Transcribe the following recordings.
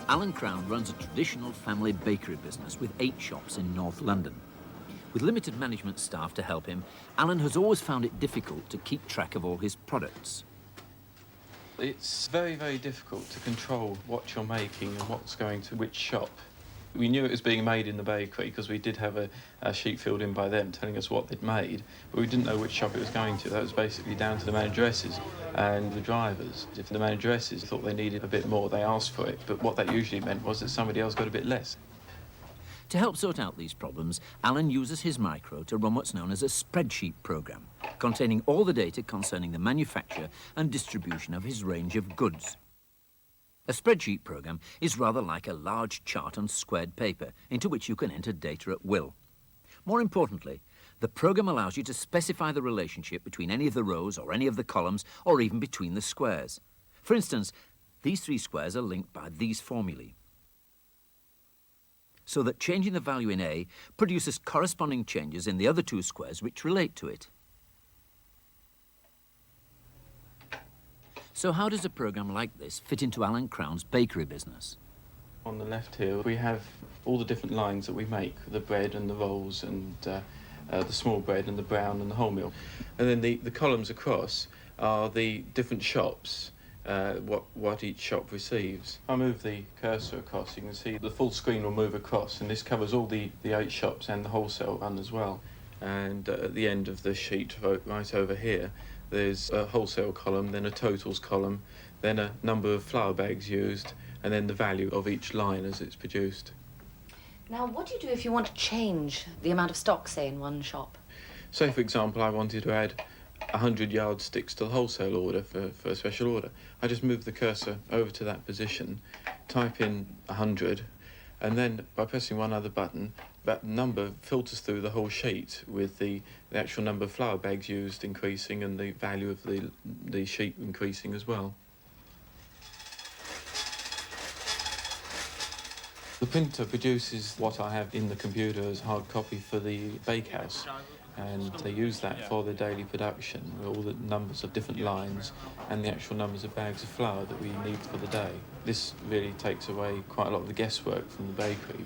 Alan Crown runs a traditional family bakery business with 8 shops in North London. With limited management staff to help him, Alan has always found it difficult to keep track of all his products. It's very, very difficult to control what you're making and what's going to which shop. We knew it was being made in the bakery because we did have a sheet filled in by them telling us what they'd made, but we didn't know which shop it was going to. That was basically down to the manageresses and the drivers. If the manageresses thought they needed a bit more, they asked for it, but what that usually meant was that somebody else got a bit less. To help sort out these problems, Alan uses his micro to run what's known as a spreadsheet program, containing all the data concerning the manufacture and distribution of his range of goods. A spreadsheet program is rather like a large chart on squared paper into which you can enter data at will. More importantly, the program allows you to specify the relationship between any of the rows or any of the columns or even between the squares. For instance, these 3 squares are linked by these formulae, so that changing the value in A produces corresponding changes in the other 2 squares which relate to it. So how does a program like this fit into Alan Crown's bakery business? On the left here, we have all the different lines that we make, the bread and the rolls and the small bread and the brown and the wholemeal. And then the columns across are the different shops, what each shop receives. I move the cursor across, you can see the full screen will move across, and this covers all the 8 shops and the wholesale run as well. And at the end of the sheet, right over here, there's a wholesale column, then a totals column, then a number of flour bags used, and then the value of each line as it's produced. Now, what do you do if you want to change the amount of stock, say, in one shop? Say, for example, I wanted to add 100 yardsticks to the wholesale order for a special order. I just move the cursor over to that position, type in 100, and then by pressing one other button, that number filters through the whole sheet with the actual number of flour bags used increasing and the value of the sheet increasing as well. The printer produces what I have in the computer as hard copy for the bakehouse, and they use that for the daily production, with all the numbers of different lines and the actual numbers of bags of flour that we need for the day. This really takes away quite a lot of the guesswork from the bakery.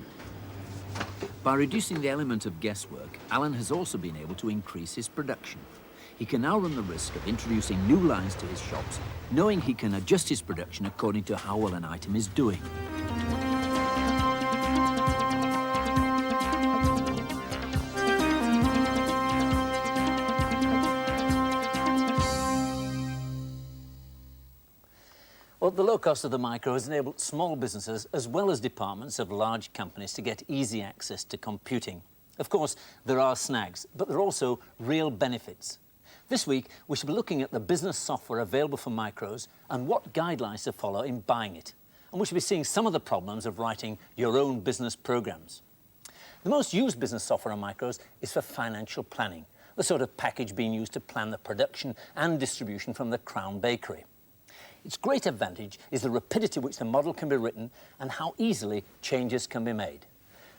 By reducing the element of guesswork, Alan has also been able to increase his production. He can now run the risk of introducing new lines to his shops, knowing he can adjust his production according to how well an item is doing. Well, the low cost of the micro has enabled small businesses as well as departments of large companies to get easy access to computing. Of course, there are snags, but there are also real benefits. This week, we shall be looking at the business software available for micros and what guidelines to follow in buying it. And we shall be seeing some of the problems of writing your own business programs. The most used business software on micros is for financial planning, the sort of package being used to plan the production and distribution from the Crown Bakery. Its great advantage is the rapidity with which the model can be written and how easily changes can be made.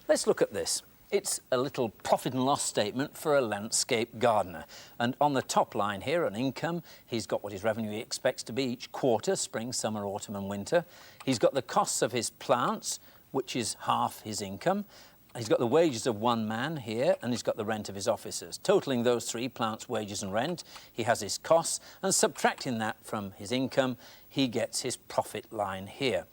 Let's look at this. It's a little profit and loss statement for a landscape gardener. And on the top line here, on income, he's got what his revenue he expects to be each quarter, spring, summer, autumn and winter. He's got the costs of his plants, which is half his income. He's got the wages of one man here, and he's got the rent of his officers. Totaling those 3, plants, wages and rent, he has his costs, and subtracting that from his income, he gets his profit line here.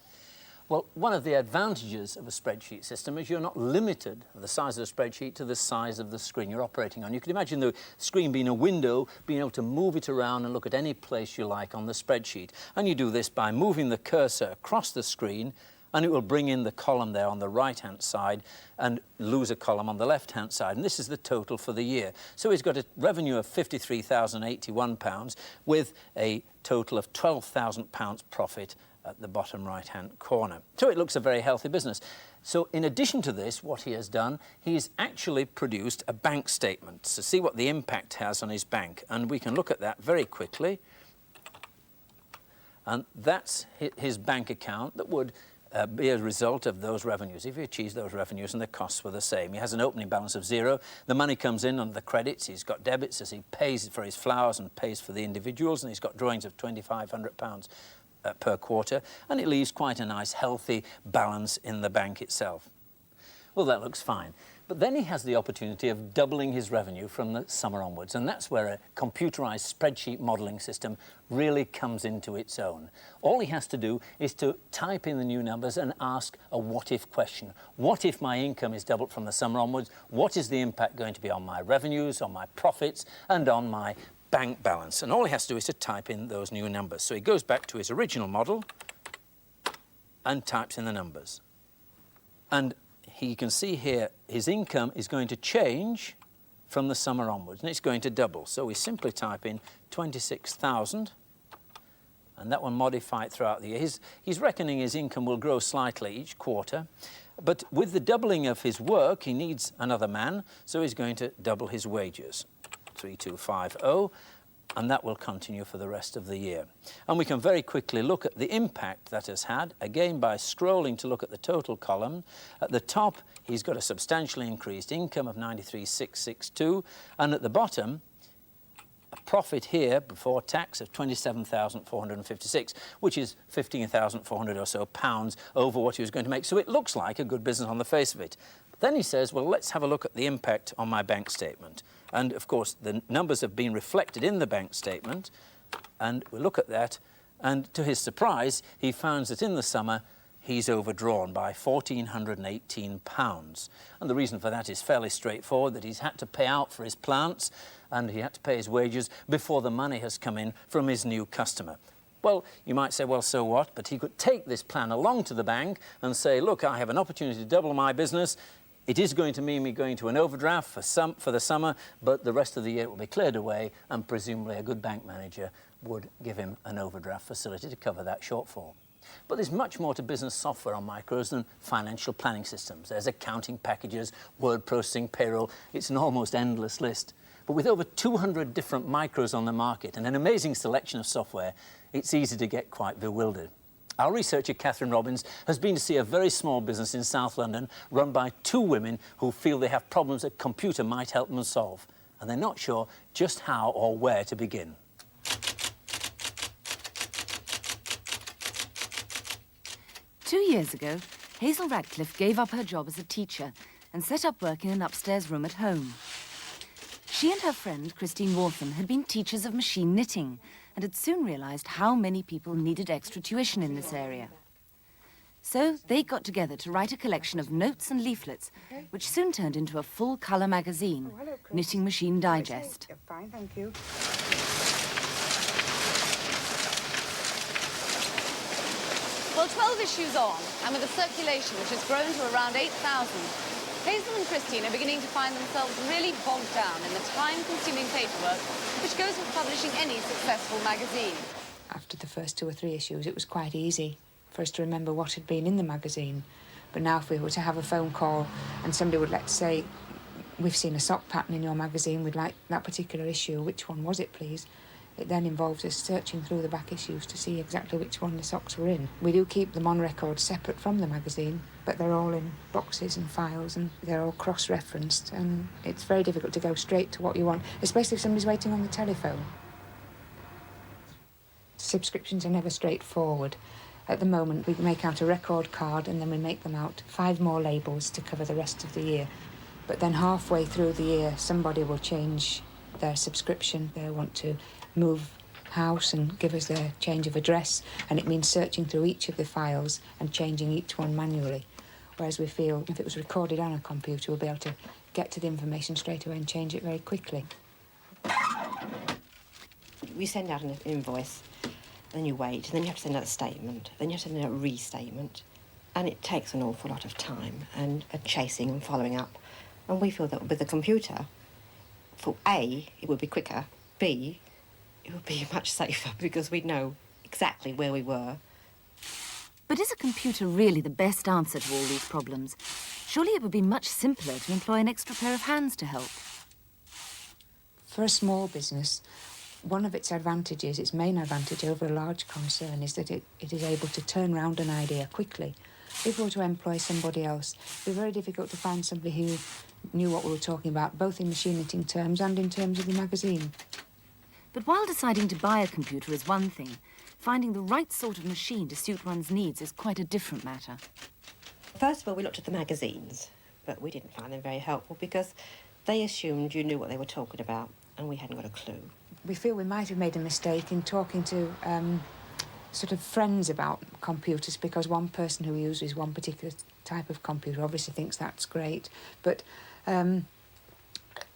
Well, one of the advantages of a spreadsheet system is you're not limited, the size of the spreadsheet, to the size of the screen you're operating on. You can imagine the screen being a window, being able to move it around and look at any place you like on the spreadsheet. And you do this by moving the cursor across the screen, and it will bring in the column there on the right-hand side and lose a column on the left-hand side. And this is the total for the year. So he's got a revenue of £53,081 with a total of £12,000 profit at the bottom right-hand corner. So it looks a very healthy business. So in addition to this, what he has done, he's actually produced a bank statement to see what the impact has on his bank. And we can look at that very quickly. And that's his bank account that would be a result of those revenues, if he achieves those revenues and the costs were the same. He has an opening balance of 0. The money comes in on the credits. He's got debits as he pays for his flowers and pays for the individuals, and he's got drawings of £2,500 per quarter, and it leaves quite a nice healthy balance in the bank itself. Well, that looks fine. But then he has the opportunity of doubling his revenue from the summer onwards, and that's where a computerised spreadsheet modelling system really comes into its own. All he has to do is to type in the new numbers and ask a what-if question. What if my income is doubled from the summer onwards? What is the impact going to be on my revenues, on my profits, and on my bank balance? And all he has to do is to type in those new numbers. So he goes back to his original model and types in the numbers. And you can see here his income is going to change from the summer onwards, and it's going to double. So we simply type in 26,000, and that will modify it throughout the year. He's reckoning his income will grow slightly each quarter, but with the doubling of his work, he needs another man, so he's going to double his wages, 3250, and that will continue for the rest of the year. And we can very quickly look at the impact that has had, again by scrolling to look at the total column. At the top, he's got a substantially increased income of 93,662, and at the bottom, a profit here before tax of 27,456, which is 15,400 or so pounds over what he was going to make. So it looks like a good business on the face of it. Then he says, well, let's have a look at the impact on my bank statement. And of course, the numbers have been reflected in the bank statement, and we look at that, and to his surprise, he finds that in the summer, he's overdrawn by £1,418. And the reason for that is fairly straightforward, that he's had to pay out for his plants, and he had to pay his wages before the money has come in from his new customer. Well, you might say, well, so what? But he could take this plan along to the bank and say, look, I have an opportunity to double my business. It is going to mean me going to an overdraft for the summer, but the rest of the year it will be cleared away, and presumably a good bank manager would give him an overdraft facility to cover that shortfall. But there's much more to business software on micros than financial planning systems. There's accounting packages, word processing, payroll. It's an almost endless list. But with over 200 different micros on the market and an amazing selection of software, it's easy to get quite bewildered. Our researcher, Catherine Robbins, has been to see a very small business in South London run by two women who feel they have problems a computer might help them solve, and they're not sure just how or where to begin. Two years ago, Hazel Radcliffe gave up her job as a teacher and set up work in an upstairs room at home. She and her friend, Christine Wartham, had been teachers of machine knitting and had soon realised how many people needed extra tuition in this area. So they got together to write a collection of notes and leaflets, which soon turned into a full-colour magazine, Knitting Machine Digest. Fine, thank you. Well, 12 issues on, and with a circulation which has grown to around 8,000, Hazel and Christine are beginning to find themselves really bogged down in the time-consuming paperwork which goes with publishing any successful magazine. After the first 2 or 3 issues, it was quite easy for us to remember what had been in the magazine. But now if we were to have a phone call and somebody would, let's say, we've seen a sock pattern in your magazine, we'd like that particular issue, which one was it, please? It then involves us searching through the back issues to see exactly which one the socks were in. We do keep them on record separate from the magazine, but they're all in boxes and files and they're all cross-referenced, and it's very difficult to go straight to what you want, especially if somebody's waiting on the telephone. Subscriptions are never straightforward. At the moment, we make out a record card and then we make them out 5 more labels to cover the rest of the year. But then halfway through the year, somebody will change their subscription. They want to move house and give us their change of address, and it means searching through each of the files and changing each one manually. Whereas we feel if it was recorded on a computer, we'll be able to get to the information straight away and change it very quickly. We send out an invoice, then you wait, then you have to send out a statement, then you have to send out a restatement, and it takes an awful lot of time and chasing and following up. And we feel that with the computer, for A, it would be quicker, B, it would be much safer because we'd know exactly where we were. But is a computer really the best answer to all these problems? Surely it would be much simpler to employ an extra pair of hands to help. For a small business, one of its advantages, its main advantage over a large concern, is that it is able to turn round an idea quickly. If we were to employ somebody else, it would be very difficult to find somebody who knew what we were talking about, both in machine knitting terms and in terms of the magazine. But while deciding to buy a computer is one thing, finding the right sort of machine to suit one's needs is quite a different matter. First of all, we looked at the magazines, but we didn't find them very helpful because they assumed you knew what they were talking about, and we hadn't got a clue. We feel we might have made a mistake in talking to sort of friends about computers, because one person who uses one particular type of computer obviously thinks that's great, but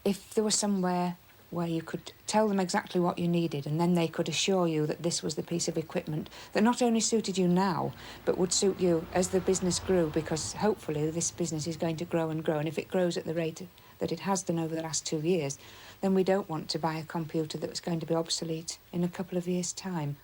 if there was somewhere where you could tell them exactly what you needed and then they could assure you that this was the piece of equipment that not only suited you now but would suit you as the business grew, because hopefully this business is going to grow and grow, and if it grows at the rate that it has done over the last 2 years, then we don't want to buy a computer that was going to be obsolete in a couple of years' time.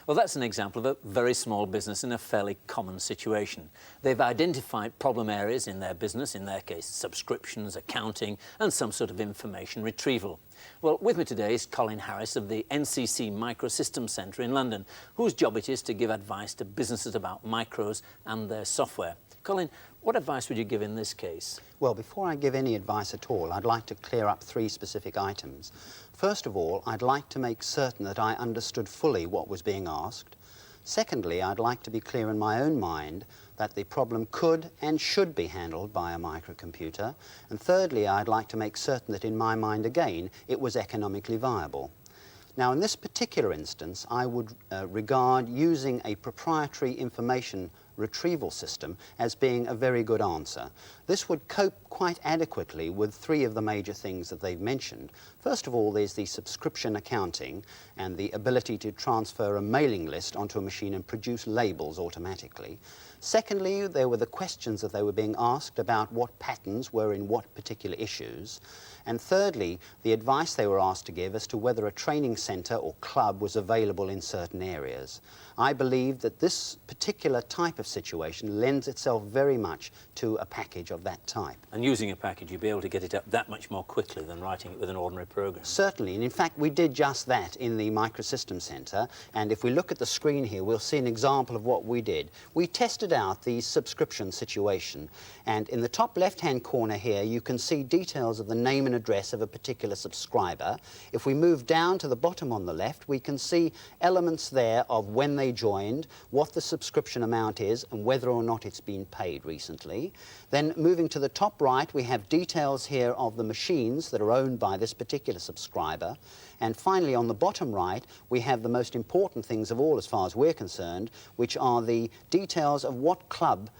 Well, that's an example of a very small business in a fairly common situation. They've identified problem areas in their business, in their case subscriptions, accounting and some sort of information retrieval. Well, with me today is Colin Harris of the NCC Microsystems Centre in London, whose job it is to give advice to businesses about micros and their software. Colin, what advice would you give in this case? Well, before I give any advice at all, I'd like to clear up 3 specific items. First of all, I'd like to make certain that I understood fully what was being asked. Secondly, I'd like to be clear in my own mind that the problem could and should be handled by a microcomputer. And thirdly, I'd like to make certain that in my mind again, it was economically viable. Now, in this particular instance, I would regard using a proprietary information retrieval system as being a very good answer. This would cope quite adequately with 3 of the major things that they've mentioned. First of all, there's the subscription accounting and the ability to transfer a mailing list onto a machine and produce labels automatically. Secondly, there were the questions that they were being asked about what patterns were in what particular issues. And thirdly, the advice they were asked to give as to whether a training centre or club was available in certain areas. I believe that this particular type of situation lends itself very much to a package of that type. And using a package, you'd be able to get it up that much more quickly than writing it with an ordinary program. Certainly, and in fact we did just that in the Microsystems Centre, and if we look at the screen here we'll see an example of what we did. We tested out the subscription situation, and in the top left-hand corner here you can see details of the name and address of a particular subscriber. If we move down to the bottom on the left, we can see elements there of when they joined, what the subscription amount is and whether or not it's been paid recently. Then moving to the top right, we have details here of the machines that are owned by this particular subscriber. And finally, on the bottom right, we have the most important things of all as far as we're concerned, which are the details of what club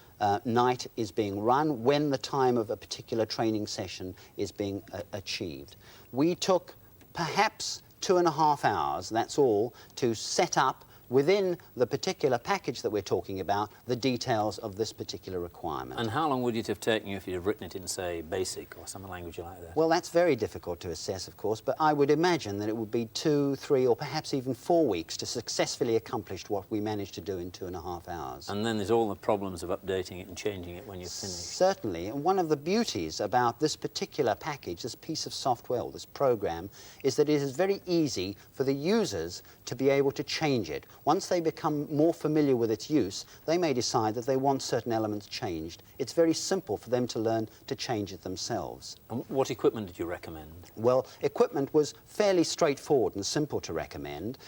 night is being run, when the time of a particular training session is being achieved. We took perhaps 2.5 hours, that's all, to set up within the particular package that we're talking about the details of this particular requirement. And how long would it have taken you if you'd have written it in, say, BASIC or some language like that? Well, that's very difficult to assess, of course, but I would imagine that it would be 2, 3 or perhaps even 4 weeks to successfully accomplish what we managed to do in 2.5 hours. And then there's all the problems of updating it and changing it when you're finished. Certainly, and one of the beauties about this particular package, this piece of software or this program, is that it is very easy for the users to be able to change it. Once they become more familiar with its use, they may decide that they want certain elements changed. It's very simple for them to learn to change it themselves. And what equipment did you recommend? Well, equipment was fairly straightforward and simple to recommend.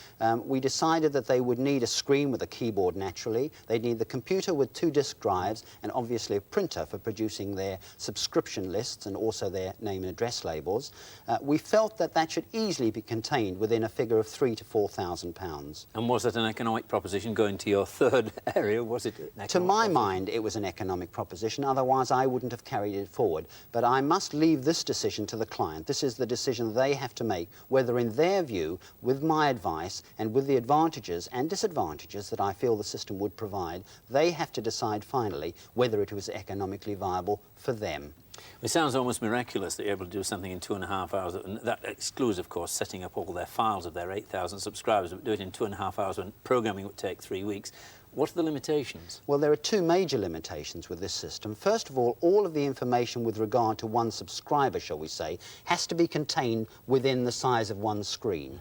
We decided that they would need a screen with a keyboard naturally. They'd need the computer with 2 disk drives and obviously a printer for producing their subscription lists and also their name and address labels. We felt that that should easily be contained within a figure of £3,000 to £4,000. And was it an economic proposition going to your third area? Was it an economic To my proposition? mind, it was an economic proposition, otherwise I wouldn't have carried it forward. But I must leave this decision to the client. This is the decision they have to make, whether in their view, with my advice and with the advantages and disadvantages that I feel the system would provide, they have to decide finally whether it was economically viable for them. It sounds almost miraculous that you're able to do something in 2.5 hours. And that excludes, of course, setting up all their files of their 8,000 subscribers, but do it in 2.5 hours when programming would take 3 weeks. What are the limitations? Well, there are 2 major limitations with this system. First of all of the information with regard to one subscriber, shall we say, has to be contained within the size of one screen.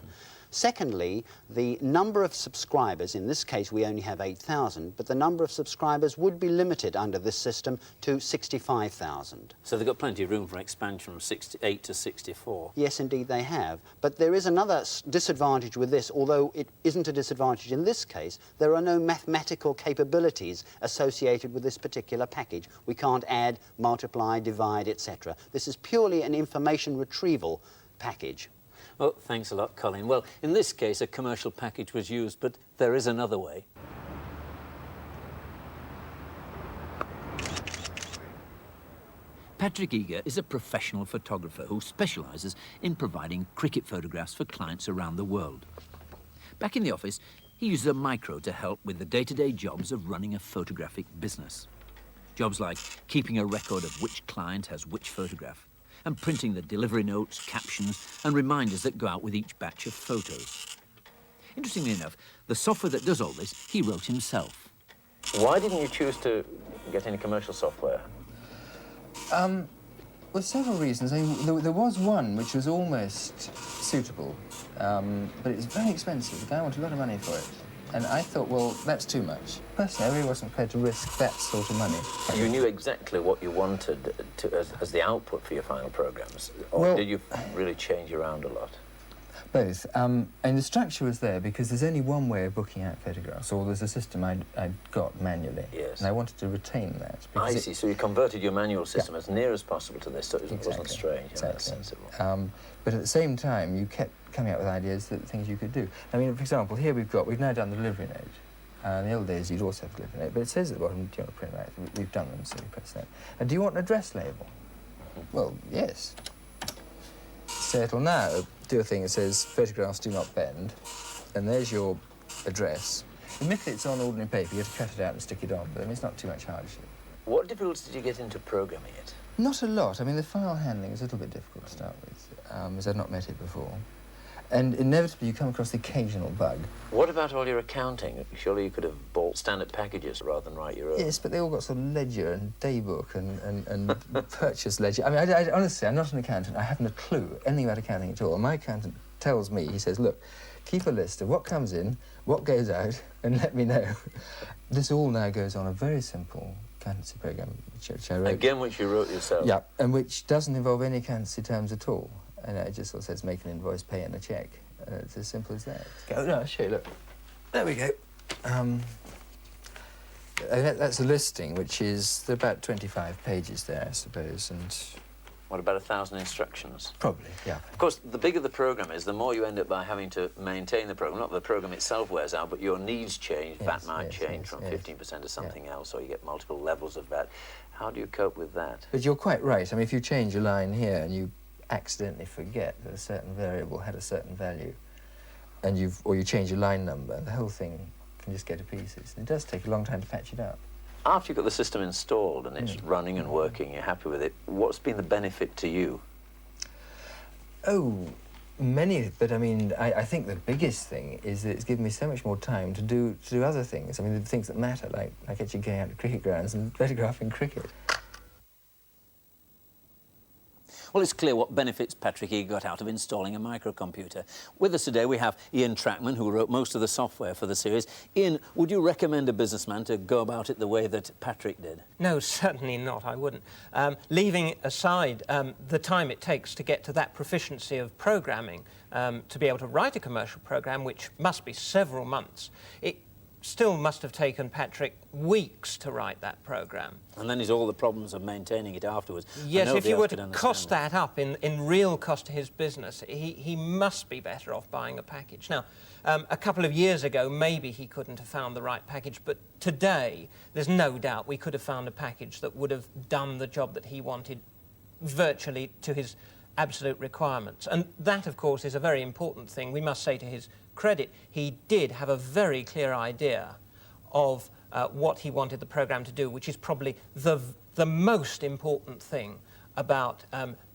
Secondly, the number of subscribers, in this case we only have 8,000, but the number of subscribers would be limited under this system to 65,000. So they've got plenty of room for expansion from 68 to 64. Yes, indeed they have. But there is another disadvantage with this, although it isn't a disadvantage in this case. There are no mathematical capabilities associated with this particular package. We can't add, multiply, divide, etc. This is purely an information retrieval package. Well, thanks a lot, Colin. Well, in this case, a commercial package was used, but there is another way. Patrick Eager is a professional photographer who specialises in providing cricket photographs for clients around the world. Back in the office, he uses a micro to help with the day-to-day jobs of running a photographic business. Jobs like keeping a record of which client has which photograph, and printing the delivery notes, captions and reminders that go out with each batch of photos. Interestingly enough, the software that does all this, he wrote himself. Why didn't you choose to get any commercial software? Well, several reasons. I mean, there was one which was almost suitable, but it was very expensive. The guy wanted a lot of money for it. And I thought, well, that's too much. Personally, I really wasn't prepared to risk that sort of money. You knew exactly what you wanted as the output for your final programs, or well, did you really change around a lot? Both. And the structure was there because there's only one way of booking out photographs, or there's a system I'd got manually. Yes. And I wanted to retain that. I see. So you converted your manual system as near as possible to this, so it Exactly. wasn't strange. Exactly. That's sensible. But at the same time, you kept coming up with ideas that things you could do. I mean, for example, here we've now done the delivery note. In the old days, you'd also have a delivery note, but it says at the bottom, do you want to print that? We've done them, so you press that. And do you want an address label? Well, yes. So it'll now do a thing that says, photographs do not bend, and there's your address. Admittedly, it's on ordinary paper, you have to cut it out and stick it on, but I mean, it's not too much hardship. What difficulties did you get into programming it? Not a lot. I mean, the file handling is a little bit difficult to start with, as I'd not met it before. And inevitably, you come across the occasional bug. What about all your accounting? Surely you could have bought standard packages rather than write your own. Yes, but they all got sort of ledger and daybook and purchase ledger. I mean, I honestly, I'm not an accountant. I haven't a clue anything about accounting at all. And my accountant tells me, he says, look, keep a list of what comes in, what goes out, and let me know. This all now goes on a very simple accountancy program, which I wrote. Again, which you wrote yourself? Yeah, and which doesn't involve any accountancy terms at all. And it just sort of says, make an invoice, pay in a cheque. It's as simple as that. Go, no, I'll show you, look. There we go. That's a listing, which is about 25 pages there, I suppose, and... What, about 1,000 instructions? Probably, yeah. Of course, the bigger the program is, the more you end up by having to maintain the program. Not that the program itself wears out, but your needs change. VAT might change from 15% to something else, or you get multiple levels of VAT. How do you cope with that? But you're quite right. I mean, if you change a line here and you accidentally forget that a certain variable had a certain value, and you change your line number, the whole thing can just go to pieces. It does take a long time to patch it up. After you've got the system installed and it's running and working, you're happy with it, what's been the benefit to you? Oh, many, but I mean, I think the biggest thing is that it's given me so much more time to do other things. I mean, the things that matter, like actually going out to cricket grounds and photographing cricket. Well, it's clear what benefits Patrick Eager got out of installing a microcomputer. With us today, we have Ian Trackman, who wrote most of the software for the series. Ian, would you recommend a businessman to go about it the way that Patrick did? No, certainly not, I wouldn't. Leaving aside the time it takes to get to that proficiency of programming, to be able to write a commercial program, which must be several months, it still must have taken Patrick weeks to write that program. And then there's all the problems of maintaining it afterwards. Yes, if you were to cost that up in real cost to his business, he must be better off buying a package. Now, a couple of years ago, maybe he couldn't have found the right package, but today, there's no doubt we could have found a package that would have done the job that he wanted virtually to his absolute requirements. And that, of course, is a very important thing. We must say to his credit, he did have a very clear idea of what he wanted the program to do, which is probably the most important thing about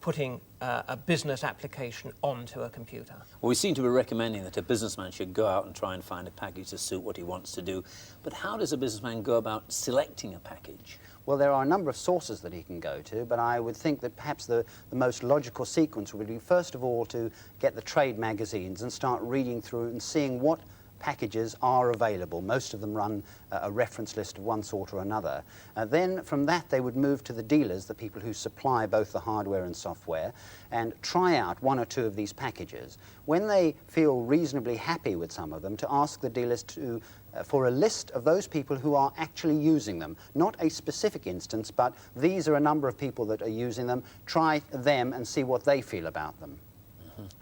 putting a business application onto a computer. Well, we seem to be recommending that a businessman should go out and try and find a package to suit what he wants to do. But how does a businessman go about selecting a package? Well, there are a number of sources that he can go to, but I would think that perhaps the most logical sequence would be, first of all, to get the trade magazines and start reading through and seeing what packages are available. Most of them run a reference list of one sort or another. Then from that they would move to the dealers, the people who supply both the hardware and software, and try out one or two of these packages. When they feel reasonably happy with some of them, to ask the dealers to for a list of those people who are actually using them. Not a specific instance, but these are a number of people that are using them. Try them and see what they feel about them.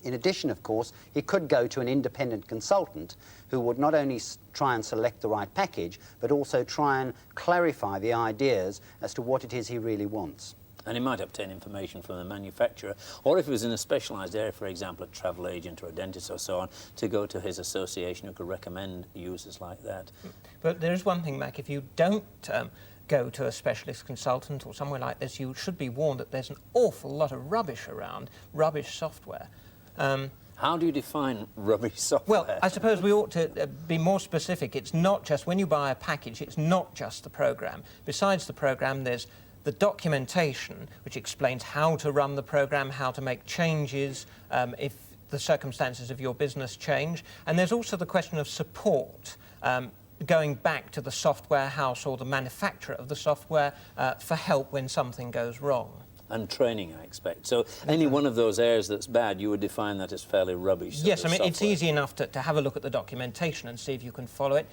In addition, of course, he could go to an independent consultant who would not only try and select the right package, but also try and clarify the ideas as to what it is he really wants. And he might obtain information from the manufacturer, or if he was in a specialised area, for example, a travel agent or a dentist or so on, to go to his association who could recommend users like that. But there is one thing, Mac, if you don't go to a specialist consultant or somewhere like this, you should be warned that there's an awful lot of rubbish around, rubbish software. How do you define rubbish software? Well, I suppose we ought to be more specific. It's not just, when you buy a package, it's not just the programme. Besides the programme, there's the documentation, which explains how to run the programme, how to make changes, if the circumstances of your business change. And there's also the question of support, going back to the software house or the manufacturer of the software for help when something goes wrong. And training, I expect. So any one of those areas that's bad, you would define that as fairly rubbish. Yes, I mean, it's easy enough to have a look at the documentation and see if you can follow it.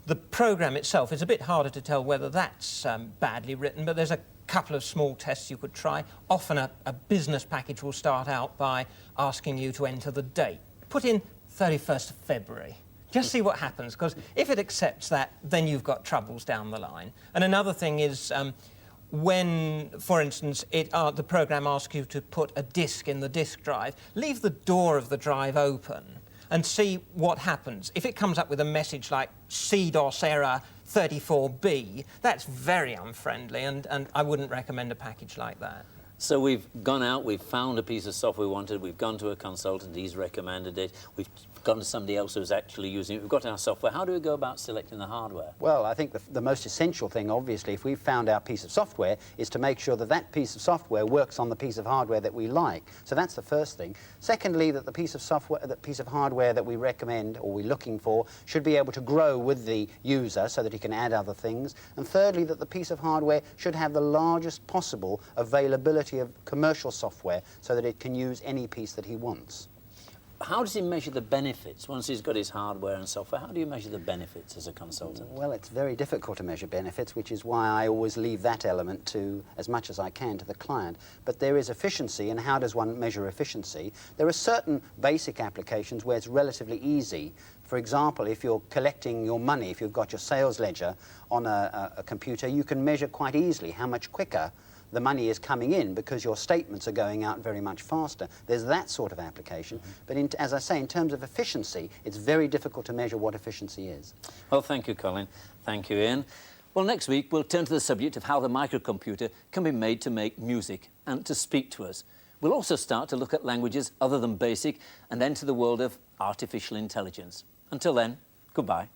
The programme itself is a bit harder to tell whether that's badly written, but there's a couple of small tests you could try. Often a business package will start out by asking you to enter the date. Put in 31st of February. Just see what happens, because if it accepts that, then you've got troubles down the line. And another thing is, when, for instance, the programme asks you to put a disk in the disk drive, leave the door of the drive open and see what happens. If it comes up with a message like CDOS error 34B, that's very unfriendly, and I wouldn't recommend a package like that. So we've gone out, we've found a piece of software we wanted, we've gone to a consultant, he's recommended it, we've gone to somebody else who's actually using it, we've got our software. How do we go about selecting the hardware? Well, I think the most essential thing, obviously, if we've found our piece of software, is to make sure that that piece of software works on the piece of hardware that we like. So that's the first thing. Secondly, that the piece of software, that piece of hardware that we recommend or we're looking for should be able to grow with the user so that he can add other things. And thirdly, that the piece of hardware should have the largest possible availability of commercial software so that it can use any piece that he wants. How does he measure the benefits once he's got his hardware and software? How do you measure the benefits as a consultant? Well, it's very difficult to measure benefits, which is why I always leave that element to, as much as I can, to the client. But there is efficiency, and how does one measure efficiency? There are certain basic applications where it's relatively easy. For example, if you're collecting your money, if you've got your sales ledger on a computer, you can measure quite easily how much quicker the money is coming in because your statements are going out very much faster. There's that sort of application. But as I say, in terms of efficiency, it's very difficult to measure what efficiency is. Well, thank you, Colin. Thank you, Ian. Well, next week we'll turn to the subject of how the microcomputer can be made to make music and to speak to us. We'll also start to look at languages other than BASIC and enter the world of artificial intelligence. Until then, goodbye.